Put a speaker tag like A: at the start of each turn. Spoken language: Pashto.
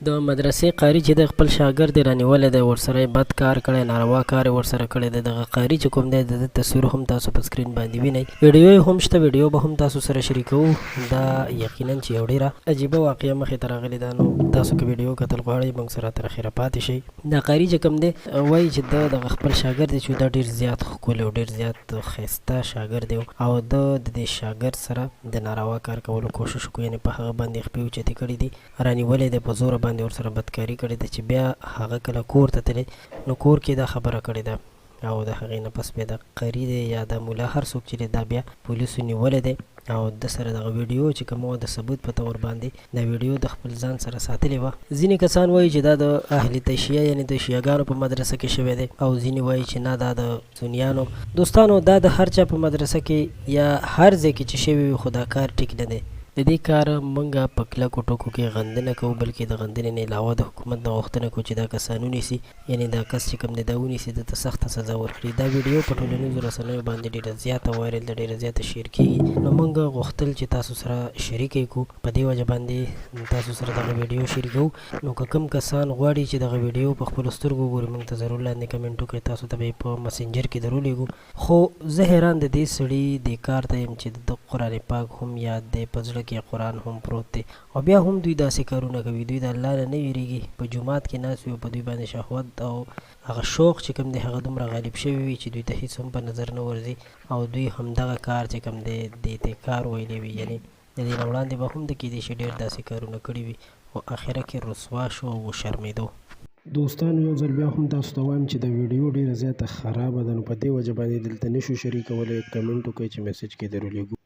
A: د مدرسې قاري چې د خپل شاګرد یې رانیولی دی، ورسره یې بد کار کړی، ناروا کار یې ورسره کړی دی. دغه قاري چې کوم دی د ده تصویر هم تاسو په سکرین باندې وینئ. ویډیو یې هم شته، ویډیو به هم تاسو سره شریکوو. دا یقینا چې یو ډېره عجیبه واقعه مخې ته راغلې ده. نو تاسو که ویډیو کتل غواړئ موږ سره تر اخره پاتې شئ. دا قاري چې کوم دی وایي چې ده دغه خپل شاګرد دی چې دا ډېر زیات ښکلی او ډېر زیات ښایسته شاګرد دی او ده د دې شاګرد سره د ناروا کار کولو کوشش وکړو، یعنې په هغه باندې خپې اوچتې کړي دي، رانیولی دی، په زوره باندې ورسره بدکاري کړې ده چې بیا هغه کله کور ته تللی نو کور کې دا خبره کړې ده او د هغې نه پس بیا د قاري دی یا د ملا هر څوک چې دی دا بیا پولیسو نیولی دی او د سره دغه ویډیو چې کومه وه د ثبوت په طور باندې دا ویډیو د خپل ځان سره ساتلې وه. ځینې کسان وایي چې دا د اهل تشیع یعنې د شیعګانو په مدرسه کې شوی دی او ځینې وایي چې نه دا د سنیانو. دوستانو دا د هر چا په مدرسه کې یا هر ځای کې چې شوی وي خو دا کار ټیک نه دی. د دې کار موږ په کلکو ټکو کې غندنه کوو، بلکې د غندنې نه علاوه د حکومت نه غوښتنه کوو چې دا کسان ونیسي، یعنې دا کس چې کوم دی دا ونیسي، دته سخته سزا ورکړي. دا ویډیو په ټولنیزو رسنیو باندې ډېره زیاته وایرل ده، ډېره زیاته شیر کېږي. نو موږ غوښتل چې تاسو سره شریک یې کړو، په دې وجه باندې تاسو سره دغه ویډیو شریکوو. نو که کوم کسان غواړي چې دغه ویډیو په خپلو سترګو وګوري موږ ته ضرور لاندې کمنټ وکړئ، تاسو ته به یې په مسنجر کې درولېږو. خو زه حیران د دې سړي دې کار ته یم چې د قرآن پاک هم یاد دی، په زړه کې قرآن هم پروت دی او بیا هم دوی داسې کارونه کوي. دوی د الله نه نه ویرېږي، په جومات کې ناست وي او په دوی باندې شهوت او هغه شوق چې کوم دی هغه دومره غالب شوي وي چې دوی ته هېڅ هم په نظر نه ورځي او دوی همدغه کار چې کوم دی دې ته کار ویلی وي، یعنې د دې نه وړاندې به هم د کېدای شي ډېر داسې کارونه کړي وي او اخره کې رسوا شو او وشرمېدو. دوستانو یو ځل بیا هم تاسو ته وایم چې د ویډیو ډېره زیاته خرابه ده، نو په دې وجه باندې دلته نشو شریکولی. کمنټ وکړئ چې میسج کې درولېږو.